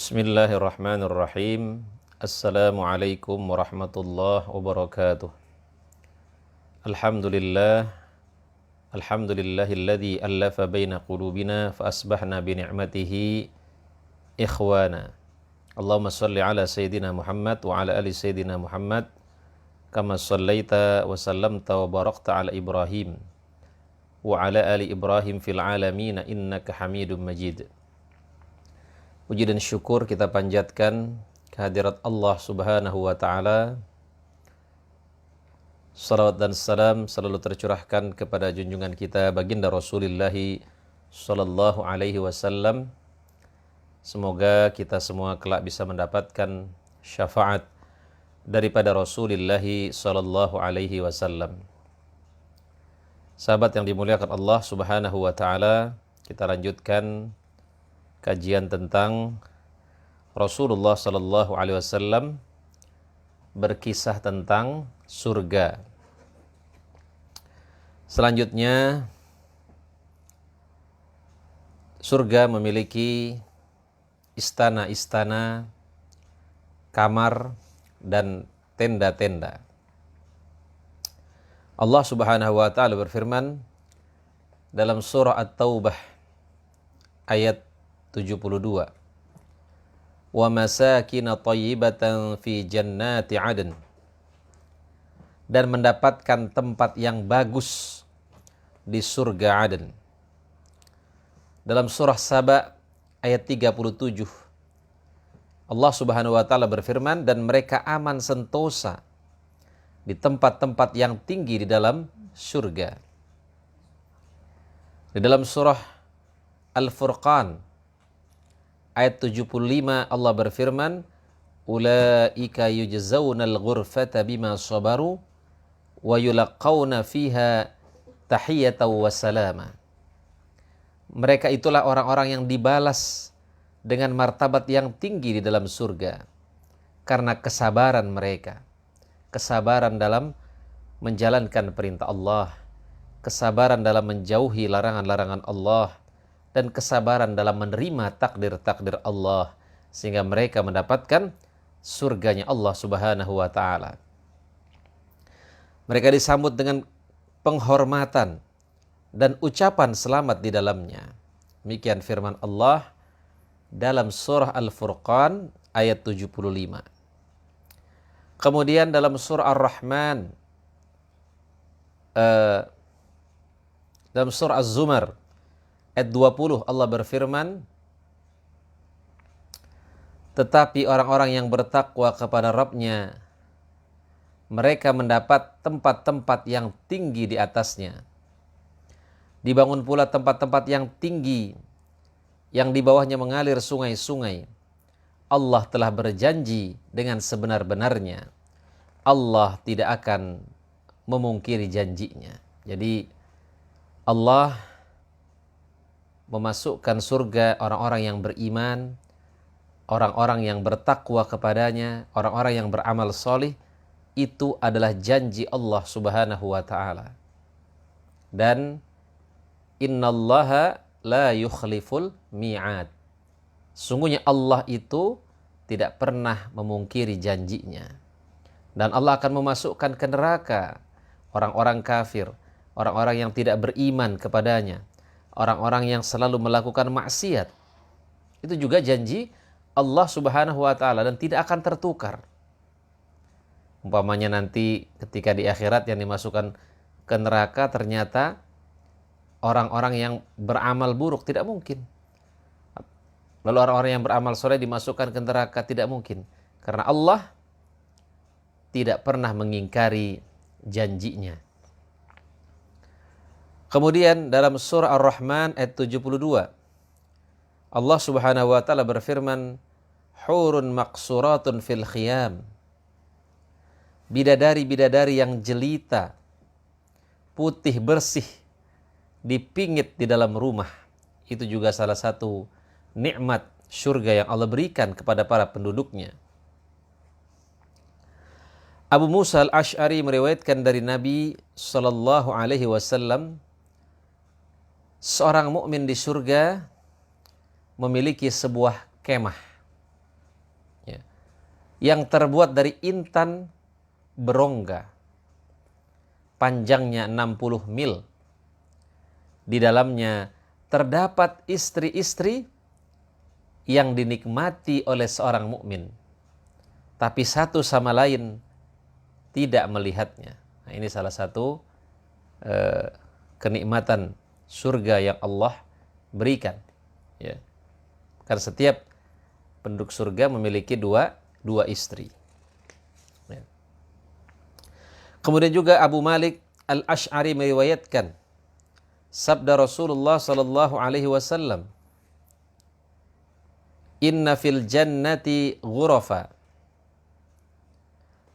Bismillahirrahmanirrahim. Assalamualaikum warahmatullahi wabarakatuh. Alhamdulillah. Alhamdulillahilladzi allafa baina qulubina fa asbahna bi ni'matihi ikhwana. Allahumma shalli ala sayyidina Muhammad wa ala ali sayyidina Muhammad kama shallaita wa sallamta wa barakta ala Ibrahim wa ala ali Ibrahim fil alamin innaka Hamidum Majid. Puji dan syukur kita panjatkan kehadirat Allah Subhanahu wa Ta'ala. Salawat dan salam selalu tercurahkan kepada junjungan kita baginda Rasulullah sallallahu alaihi wasallam. Semoga kita semua kelak bisa mendapatkan syafaat daripada Rasulullah sallallahu alaihi wasallam. Sahabat yang dimuliakan Allah Subhanahu wa Ta'ala, kita lanjutkan kajian tentang Rasulullah sallallahu alaihi wasallam berkisah tentang surga. Selanjutnya, surga memiliki istana-istana, kamar dan tenda-tenda. Allah Subhanahu wa Ta'ala berfirman dalam surah At-Taubah ayat 72. Wa masakin thayyibatan fi jannati 'adn. Dan mendapatkan tempat yang bagus di surga Aden. Dalam surah Saba ayat 37. Allah Subhanahu wa Ta'ala berfirman, dan mereka aman sentosa di tempat-tempat yang tinggi di dalam surga. Di dalam surah Al-Furqan ayat 75 Allah berfirman, ulaika yujzaunal ghurfata bima sabaru wa yulaqauna fiha tahiyatan wa salama. Mereka itulah orang-orang yang dibalas dengan martabat yang tinggi di dalam surga karena kesabaran mereka. Kesabaran dalam menjalankan perintah Allah, kesabaran dalam menjauhi larangan-larangan Allah, dan kesabaran dalam menerima takdir-takdir Allah, sehingga mereka mendapatkan surganya Allah Subhanahu wa Ta'ala. Mereka disambut dengan penghormatan dan ucapan selamat di dalamnya. Demikian firman Allah dalam surah Al-Furqan ayat 75. Kemudian dalam surah Ar-Rahman, dalam surah Az-Zumar ayat 20 Allah berfirman, tetapi orang-orang yang bertakwa kepada Rabb-Nya, mereka mendapat tempat-tempat yang tinggi di atasnya. Dibangun pula tempat-tempat yang tinggi, yang di bawahnya mengalir sungai-sungai. Allah telah berjanji dengan sebenar-benarnya. Allah tidak akan memungkiri janjinya. Jadi Allah memasukkan surga orang-orang yang beriman, orang-orang yang bertakwa kepadanya, orang-orang yang beramal solih. Itu adalah janji Allah Subhanahu wa Ta'ala. Dan innallaha la yukhliful mi'ad. Sungguhnya Allah itu tidak pernah memungkiri janjinya. Dan Allah akan memasukkan ke neraka orang-orang kafir, orang-orang yang tidak beriman kepadanya, orang-orang yang selalu melakukan maksiat. Itu juga janji Allah Subhanahu wa Ta'ala dan tidak akan tertukar. Umpamanya nanti ketika di akhirat yang dimasukkan ke neraka ternyata orang-orang yang beramal buruk, tidak mungkin. Lalu orang-orang yang beramal soleh dimasukkan ke neraka, tidak mungkin. Karena Allah tidak pernah mengingkari janjinya. Kemudian dalam surah Ar-Rahman ayat 72, Allah Subhanahu wa Ta'ala berfirman, hurun maqsuratun fil khiyam. Bidadari-bidadari yang jelita, putih bersih, dipingit di dalam rumah. Itu juga salah satu nikmat surga yang Allah berikan kepada para penduduknya. Abu Musa al-Ash'ari meriwayatkan dari Nabi sallallahu alaihi wasallam, seorang mukmin di surga memiliki sebuah kemah. yang terbuat dari intan berongga, panjangnya 60 mil. Di dalamnya terdapat istri-istri yang dinikmati oleh seorang mukmin, tapi satu sama lain tidak melihatnya. Nah, ini salah satu kenikmatan surga yang Allah berikan. Ya. Karena setiap penduduk surga memiliki dua istri. Ya. Kemudian juga Abu Malik Al-Asy'ari meriwayatkan sabda Rasulullah sallallahu alaihi wasallam, "Inna fil jannati ghurafa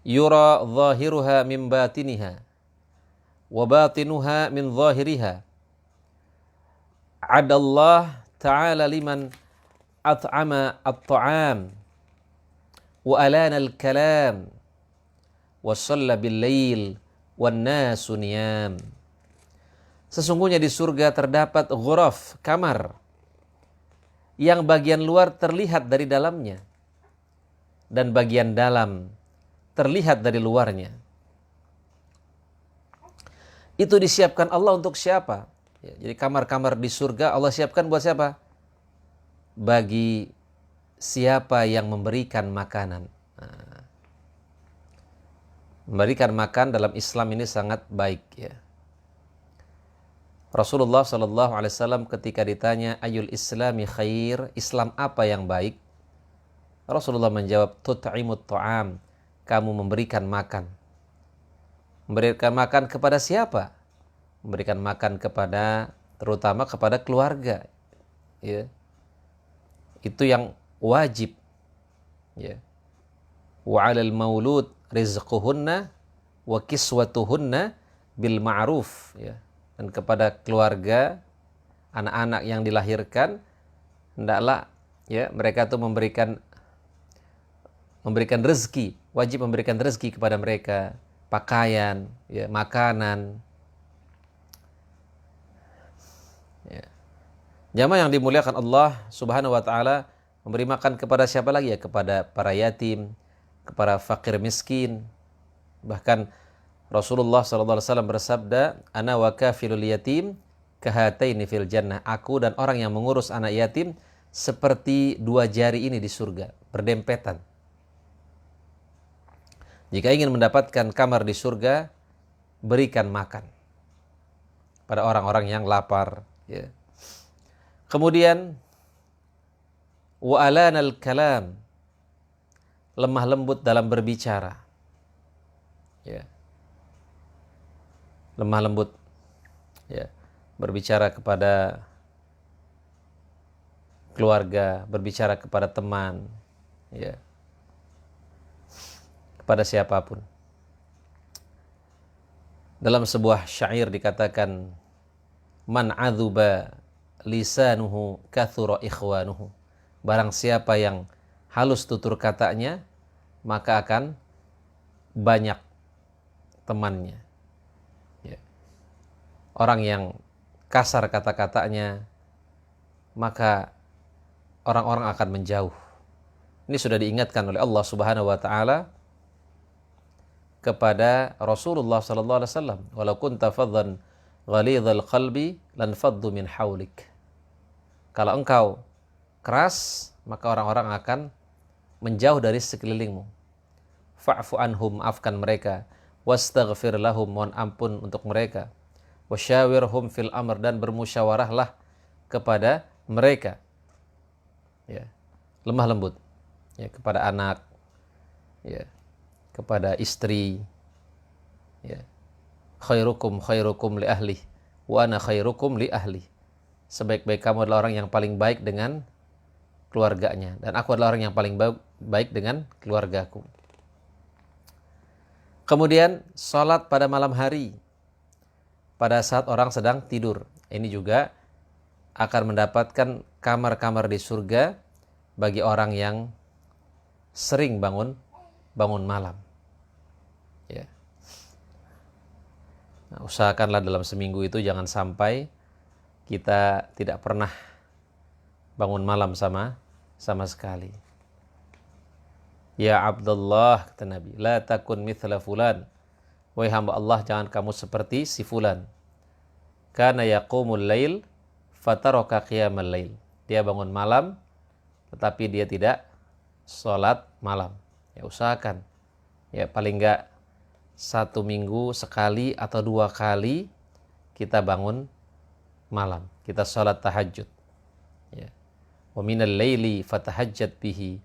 yura zahiruha min batiniha wa batinuha min zahiriha. Adallah ta'ala liman at'ama at-ta'am wa alana al-kalam wa shalla bil-lail wan nasu niyam." Sesungguhnya di surga terdapat ghuraf, kamar, yang bagian luar terlihat dari dalamnya dan bagian dalam terlihat dari luarnya. Itu disiapkan Allah untuk siapa? Ya, jadi kamar-kamar di surga Allah siapkan buat siapa? Bagi siapa yang memberikan makanan. Nah, memberikan makan dalam Islam ini sangat baik, ya. Rasulullah SAW ketika ditanya ayul islami khair, Islam apa yang baik? Rasulullah menjawab, tut'imut ta'am, kamu memberikan makan. Memberikan makan kepada siapa? Memberikan makan kepada, terutama kepada keluarga. Ya. Itu yang wajib. Ya. Wa 'alal maulud rizquhunna wa kiswatuhunna bil ma'ruf. Ya. Dan kepada keluarga, anak-anak yang dilahirkan, hendaklah ya mereka itu memberikan rezeki, wajib memberikan rezeki kepada mereka, pakaian, ya, makanan. Ya. Jamaah yang dimuliakan Allah Subhanahu wa taala, memberi makan kepada siapa lagi ya? Kepada para yatim, kepada fakir miskin. Bahkan Rasulullah SAW bersabda, "Ana wa kafilul yatim kahataini fil jannah." Aku dan orang yang mengurus anak yatim seperti dua jari ini di surga, berdempetan. Jika ingin mendapatkan kamar di surga, berikan makan pada orang-orang yang lapar. Ya. Kemudian, wa alanal kalam, lemah lembut dalam berbicara. Ya. Lemah lembut, ya, berbicara kepada keluarga, berbicara kepada teman, ya, kepada siapapun. Dalam sebuah syair dikatakan, man adzuba lisanuhu kathura ikhwanuhu. Barang siapa yang halus tutur katanya, maka akan banyak temannya. Ya. Orang yang kasar kata-katanya, maka orang-orang akan menjauh. Ini sudah diingatkan oleh Allah Subhanahu wa taala kepada Rasulullah sallallahu alaihi wasallam, "Walau kunta faddan ghalidhal qalbi lan faddu min haulik." Kalau engkau keras, maka orang-orang akan menjauh dari sekelilingmu. Fa'fu anhum, maafkan mereka. Wastaghfir lahum, mohon ampun untuk mereka. Wasyawirhum fil amr, dan bermusyawarahlah kepada mereka. Ya. Lemah lembut, ya, kepada anak, ya, kepada istri. Ya. Khairukum khairukum li ahli wa ana khairukum li ahli. Sebaik-baik kamu adalah orang yang paling baik dengan keluarganya, dan aku adalah orang yang paling baik dengan keluargaku. Kemudian salat pada malam hari, pada saat orang sedang tidur. Ini juga akan mendapatkan kamar-kamar di surga bagi orang yang sering bangun malam. Ya. Nah, usahakanlah dalam seminggu itu jangan sampai kita tidak pernah bangun malam sama sekali. Ya Abdullah, kata Nabi, la takun mithla fulan. Wahai hamba Allah, jangan kamu seperti si fulan. Kana yaqumul lail fataraka qiyamal lail. Dia bangun malam tetapi dia tidak sholat malam. Ya usahakan. Ya paling enggak 1 minggu sekali atau 2 kali kita bangun malam. Kita sholat tahajud. Ya. Wa minal laili fatahajjat bihi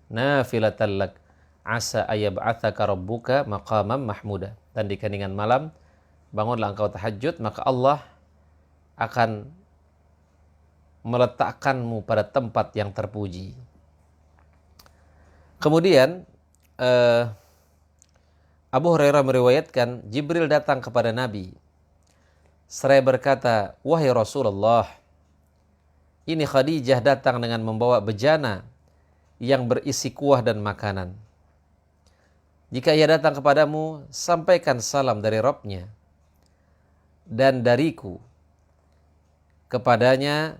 nafilatan lak asa ayyab'atsaka rabbuka maqaman mahmuda. Dan di keningan malam bangunlah engkau tahajud, maka Allah akan meletakkanmu pada tempat yang terpuji. Kemudian Abu Hurairah meriwayatkan Jibril datang kepada Nabi seraya berkata, wahai Rasulullah, ini Khadijah datang dengan membawa bejana yang berisi kuah dan makanan. Jika ia datang kepadamu, sampaikan salam dari Rabbnya dan dariku kepadanya,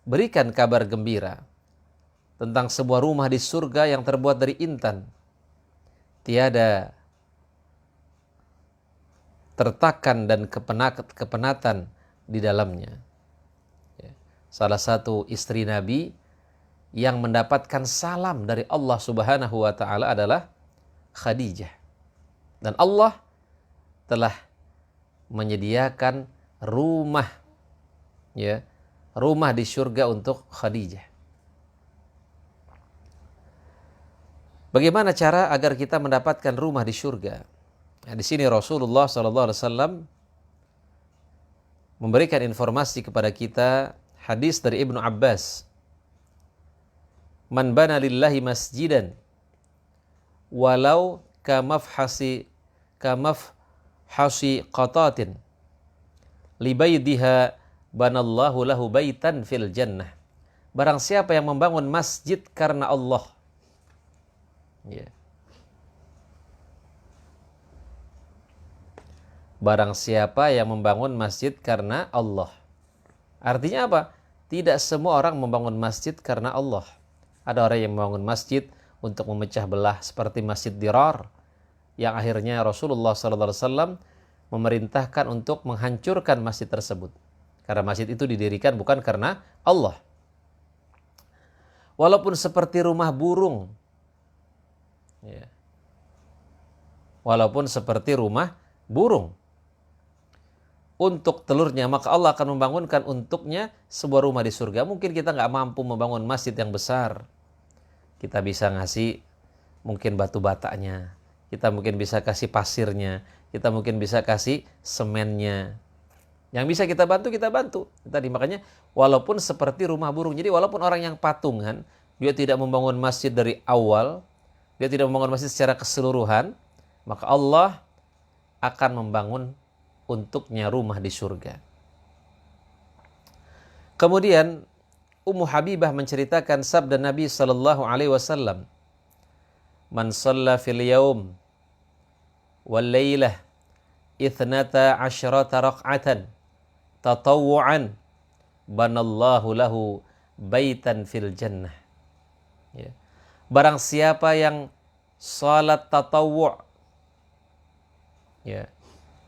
berikan kabar gembira tentang sebuah rumah di surga yang terbuat dari intan. Tiada tertakan dan kepenatan di dalamnya. Salah satu istri Nabi yang mendapatkan salam dari Allah Subhanahu wa taala adalah Khadijah. Dan Allah telah menyediakan rumah di surga untuk Khadijah. Bagaimana cara agar kita mendapatkan rumah di surga? Nah, di sini Rasulullah SAW memberikan informasi kepada kita hadis dari Ibnu Abbas. Man bana lillahi masjidan walau kamafhasi qatatin libaydiha banallahu lahu baitan fil jannah. Barang siapa yang membangun masjid karena Allah. Ya. Barang siapa yang membangun masjid karena Allah. Artinya apa? Tidak semua orang membangun masjid karena Allah. Ada orang yang membangun masjid untuk memecah belah seperti Masjid Dirar yang akhirnya Rasulullah SAW memerintahkan untuk menghancurkan masjid tersebut. Karena masjid itu didirikan bukan karena Allah. Walaupun seperti rumah burung. Ya. Walaupun seperti rumah burung. Untuk telurnya, maka Allah akan membangunkan untuknya sebuah rumah di surga. Mungkin kita nggak mampu membangun masjid yang besar. Kita bisa ngasih mungkin batu batanya. Kita mungkin bisa kasih pasirnya. Kita mungkin bisa kasih semennya. Yang bisa kita bantu, kita bantu. Tadi makanya walaupun seperti rumah burung. Jadi walaupun orang yang patungan, dia tidak membangun masjid dari awal, dia tidak membangun masjid secara keseluruhan, maka Allah akan membangun untuknya rumah di surga. Kemudian Ummu Habibah menceritakan sabda Nabi sallallahu alaihi wasallam, "Man shalla fil yaum wal lailah 12 rak'atan tatawwu'an banallahu lahu baitan fil jannah." Ya. Barang siapa yang salat tatawwu', ya,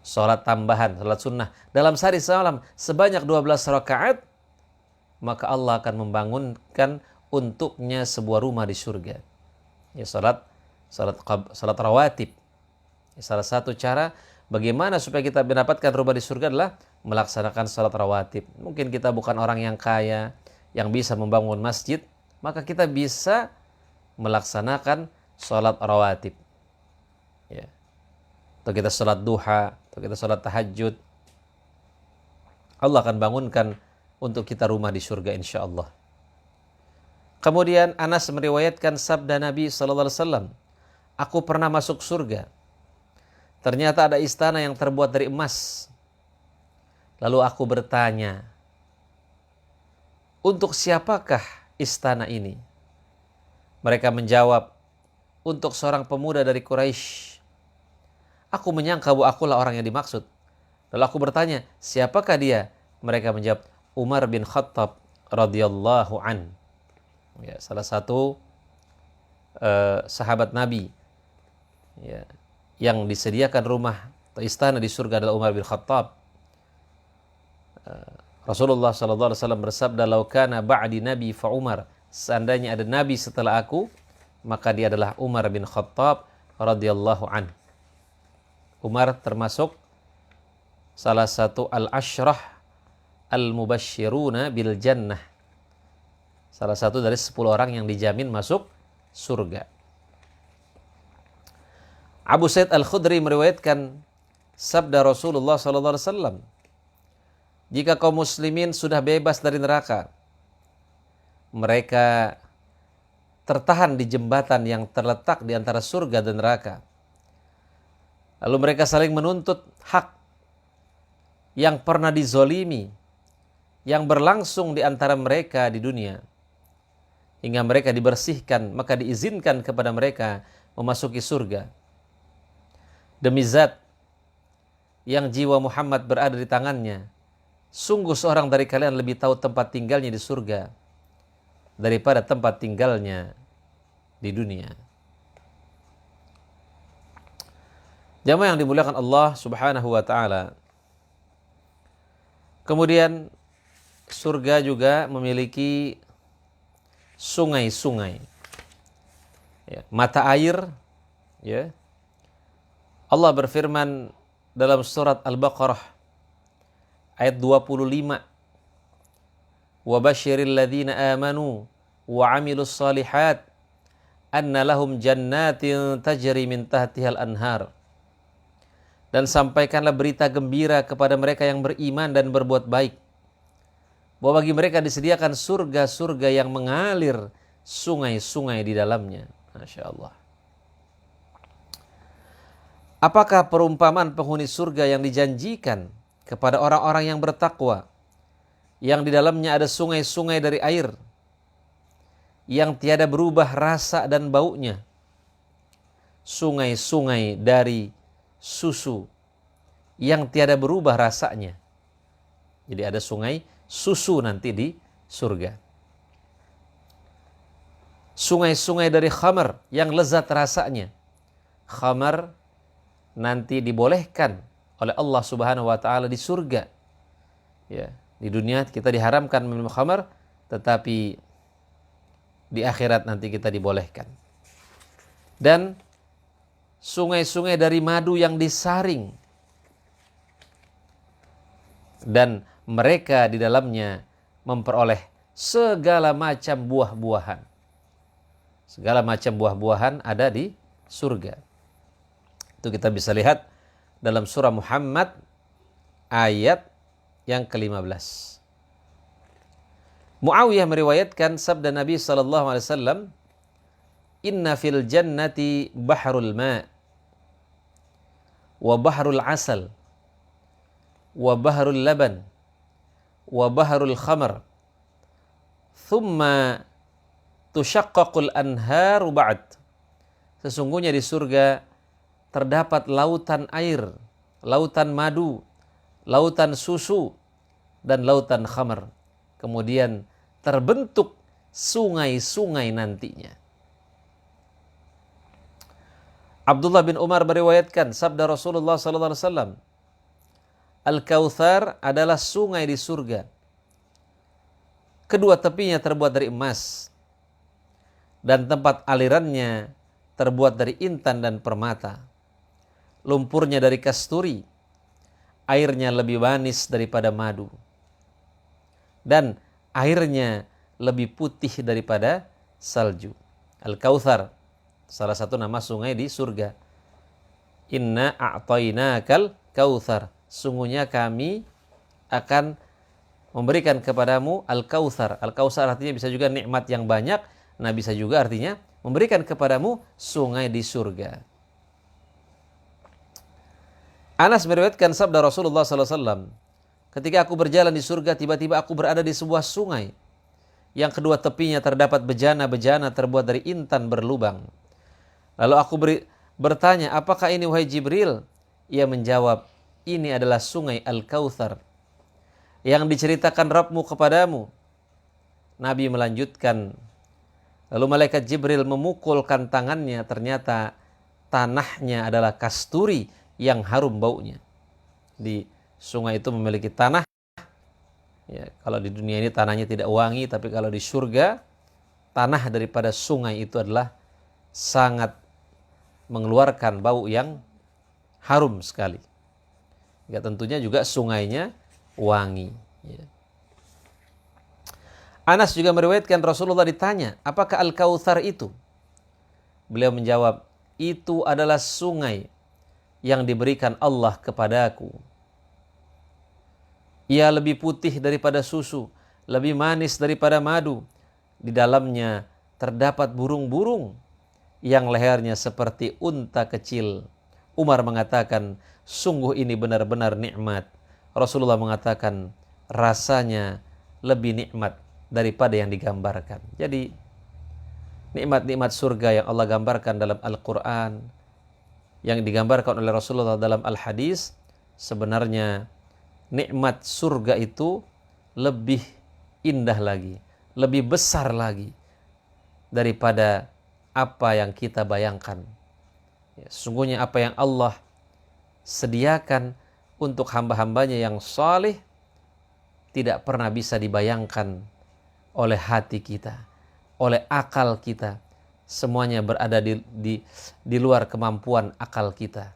salat tambahan, salat sunnah dalam sehari semalam sebanyak 12 rakaat, maka Allah akan membangunkan untuknya sebuah rumah di surga. Ya, salat rawatib. Ya, salah satu cara bagaimana supaya kita mendapatkan rumah di surga adalah melaksanakan salat rawatib. Mungkin kita bukan orang yang kaya yang bisa membangun masjid, maka kita bisa melaksanakan salat rawatib. Ya. Atau kita salat duha, atau kita salat tahajud. Allah akan bangunkan untuk kita rumah di surga insyaallah. Kemudian Anas meriwayatkan sabda Nabi SAW, aku pernah masuk surga. Ternyata ada istana yang terbuat dari emas. Lalu aku bertanya, untuk siapakah istana ini? Mereka menjawab, untuk seorang pemuda dari Quraisy. Aku menyangka bahwa akulah orang yang dimaksud. Lalu aku bertanya, siapakah dia? Mereka menjawab, Umar bin Khattab radhiyallahu an. Ya, salah satu sahabat Nabi, ya, yang disediakan rumah atau istana di surga adalah Umar bin Khattab. Rasulullah SAW bersabda, "Lau kana ba'di nabi fa Umar." Seandainya ada nabi setelah aku, maka dia adalah Umar bin Khattab radhiyallahu an. Umar termasuk salah satu al-ashrah al-mubasysyiruna bil jannah. Salah satu dari 10 orang yang dijamin masuk surga. Abu Sa'id Al-Khudri meriwayatkan sabda Rasulullah SAW, jika kaum muslimin sudah bebas dari neraka, mereka tertahan di jembatan yang terletak di antara surga dan neraka. Lalu mereka saling menuntut hak yang pernah dizolimi, yang berlangsung di antara mereka di dunia, hingga mereka dibersihkan, maka diizinkan kepada mereka memasuki surga. Demi zat yang jiwa Muhammad berada di tangannya, sungguh seorang dari kalian lebih tahu tempat tinggalnya di surga daripada tempat tinggalnya di dunia. Jamaah yang dimuliakan Allah Subhanahu wa taala. Kemudian surga juga memiliki sungai-sungai, ya, mata air, ya. Allah berfirman dalam surat Al-Baqarah ayat 25, "Wa basyiril ladzina amanu wa 'amilus shalihat anna lahum jannatin tajri min tahtihal anhar." Dan sampaikanlah berita gembira kepada mereka yang beriman dan berbuat baik, bahwa bagi mereka disediakan surga-surga yang mengalir sungai-sungai di dalamnya. Masya Allah. Apakah perumpamaan penghuni surga yang dijanjikan kepada orang-orang yang bertakwa, yang di dalamnya ada sungai-sungai dari air, yang tiada berubah rasa dan baunya, sungai-sungai dari susu yang tiada berubah rasanya. Jadi ada sungai susu nanti di surga. Sungai-sungai dari khamar yang lezat rasanya. Khamar nanti dibolehkan oleh Allah Subhanahu wa taala di surga. Ya, di dunia kita diharamkan minum khamar, tetapi di akhirat nanti kita dibolehkan. Dan sungai-sungai dari madu yang disaring, dan mereka di dalamnya memperoleh segala macam buah-buahan. Segala macam buah-buahan ada di surga. Itu kita bisa lihat dalam surah Muhammad ayat yang ke-15. Muawiyah meriwayatkan sabda Nabi SAW, "Inna fil jannati bahrul ma' wa bahrul asal wa bahrul laban wa bahrul khamar thumma tushaqqaqul anharu ba'd." Sesungguhnya di surga terdapat lautan air, lautan madu, lautan susu, dan lautan khamar. Kemudian terbentuk sungai-sungai nantinya. Abdullah bin Umar meriwayatkan sabda Rasulullah SAW, "Al-Kautsar adalah sungai di surga. Kedua tepinya terbuat dari emas, dan tempat alirannya terbuat dari intan dan permata. Lumpurnya dari kasturi, airnya lebih manis daripada madu, dan airnya lebih putih daripada salju." Al-Kautsar, salah satu nama sungai di surga. "Inna a'tainakal kautsar." Sungguhnya kami akan memberikan kepadamu Al-Kautsar. Al-Kautsar artinya bisa juga nikmat yang banyak, nah bisa juga artinya memberikan kepadamu sungai di surga. Anas meriwayatkan sabda Rasulullah SAW, "Ketika aku berjalan di surga, tiba-tiba aku berada di sebuah sungai yang kedua tepinya terdapat bejana-bejana terbuat dari intan berlubang. Lalu aku bertanya, 'Apakah ini wahai Jibril?' Ia menjawab, 'Ini adalah sungai Al-Kautsar yang diceritakan Rabbmu kepadamu.' Nabi melanjutkan, Lalu malaikat Jibril memukulkan tangannya, ternyata tanahnya adalah kasturi yang harum baunya. Di sungai itu memiliki tanah. Ya, kalau di dunia ini tanahnya tidak wangi, tapi kalau di surga, tanah daripada sungai itu adalah sangat mengeluarkan bau yang harum sekali. Ya, tentunya juga sungainya wangi. Ya. Anas juga meriwayatkan Rasulullah ditanya, apakah Al-Kautsar itu? Beliau menjawab, itu adalah sungai yang diberikan Allah kepadaku. Ia lebih putih daripada susu, lebih manis daripada madu. Di dalamnya terdapat burung-burung yang lehernya seperti unta kecil. Umar mengatakan, sungguh ini benar-benar nikmat. Rasulullah mengatakan, rasanya lebih nikmat daripada yang digambarkan. Jadi, nikmat-nikmat surga yang Allah gambarkan dalam Al-Quran, yang digambarkan oleh Rasulullah dalam Al-Hadis, sebenarnya nikmat surga itu lebih indah lagi, lebih besar lagi daripada apa yang kita bayangkan. Ya, sesungguhnya apa yang Allah sediakan untuk hamba-hambanya yang saleh tidak pernah bisa dibayangkan oleh hati kita, oleh akal kita. Semuanya berada di luar kemampuan akal kita.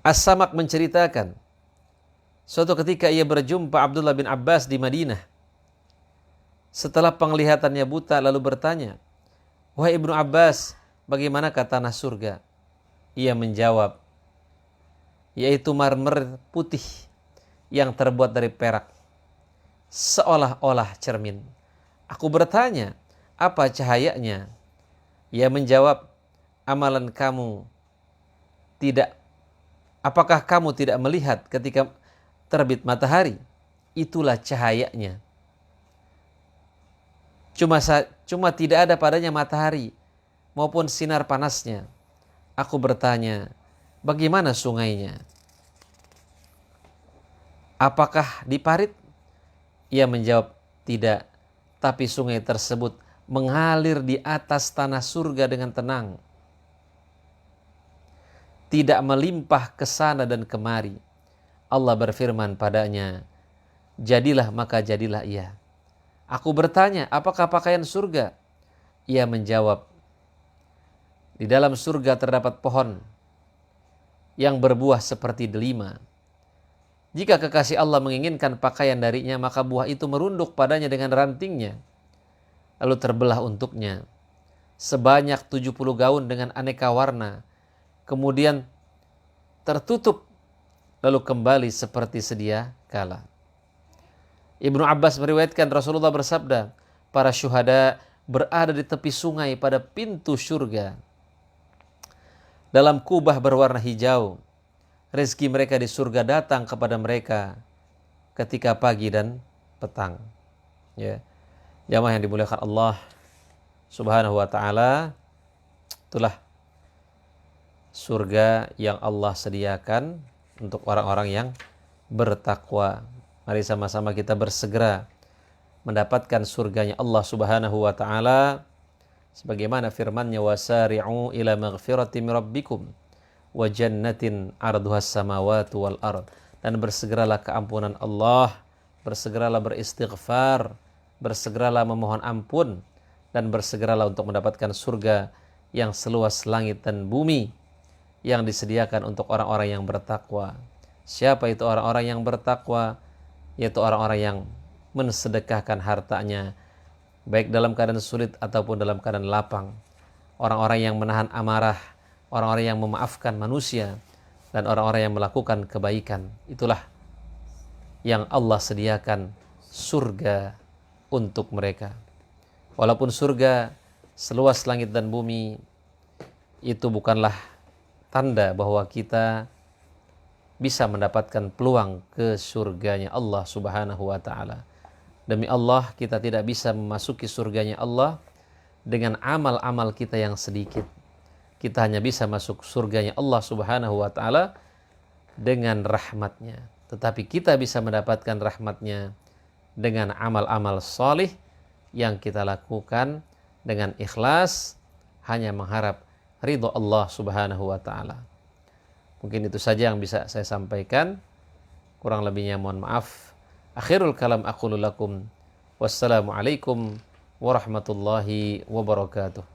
As-Samak menceritakan, suatu ketika ia berjumpa Abdullah bin Abbas di Madinah. Setelah penglihatannya buta lalu bertanya, wahai Ibnu Abbas, bagaimanakah tanah surga? Ia menjawab, yaitu marmer putih yang terbuat dari perak, seolah-olah cermin. Aku bertanya, apa cahayanya? Ia menjawab, amalan kamu tidak. Apakah kamu tidak melihat ketika terbit matahari? Itulah cahayanya. Cuma tidak ada padanya matahari maupun sinar panasnya. Aku bertanya, bagaimana sungainya? Apakah diparit? Ia menjawab, tidak. Tapi sungai tersebut mengalir di atas tanah surga dengan tenang. Tidak melimpah ke sana dan kemari. Allah berfirman padanya, jadilah maka jadilah ia. Aku bertanya, apakah pakaian surga? Ia menjawab, di dalam surga terdapat pohon yang berbuah seperti delima. Jika kekasih Allah menginginkan pakaian darinya, maka buah itu merunduk padanya dengan rantingnya, lalu terbelah untuknya sebanyak 70 gaun dengan aneka warna, kemudian tertutup, lalu kembali seperti sedia kala. Ibnu Abbas meriwayatkan Rasulullah bersabda, para syuhada berada di tepi sungai pada pintu surga dalam kubah berwarna hijau. Rezeki mereka di surga datang kepada mereka ketika pagi dan petang. Ya, jamaah yang dimuliakan Allah Subhanahu wa taala, itulah surga yang Allah sediakan untuk orang-orang yang bertakwa. Mari sama-sama kita bersegera mendapatkan surganya Allah Subhanahu wa taala sebagaimana firman-Nya, wasari'u ila maghfirati min rabbikum wa jannatin 'arduhas samawati wal ard. Dan bersegeralah ke ampunan Allah, bersegeralah beristighfar, bersegeralah memohon ampun, dan bersegeralah untuk mendapatkan surga yang seluas langit dan bumi yang disediakan untuk orang-orang yang bertakwa. Siapa itu orang-orang yang bertakwa? Yaitu orang-orang yang mensedekahkan hartanya baik dalam keadaan sulit ataupun dalam keadaan lapang. Orang-orang yang menahan amarah, orang-orang yang memaafkan manusia, dan orang-orang yang melakukan kebaikan. Itulah yang Allah sediakan surga untuk mereka. Walaupun surga seluas langit dan bumi, itu bukanlah tanda bahwa kita bisa mendapatkan peluang ke surganya Allah Subhanahu wa ta'ala. Demi Allah, kita tidak bisa memasuki surganya Allah dengan amal-amal kita yang sedikit. Kita hanya bisa masuk surganya Allah Subhanahu wa ta'ala dengan rahmatnya. Tetapi kita bisa mendapatkan rahmatnya dengan amal-amal salih yang kita lakukan dengan ikhlas, hanya mengharap ridho Allah Subhanahu wa taala. Mungkin itu saja yang bisa saya sampaikan. Kurang lebihnya mohon maaf. Akhirul kalam aqulu lakum. Wassalamualaikum warahmatullahi wabarakatuh.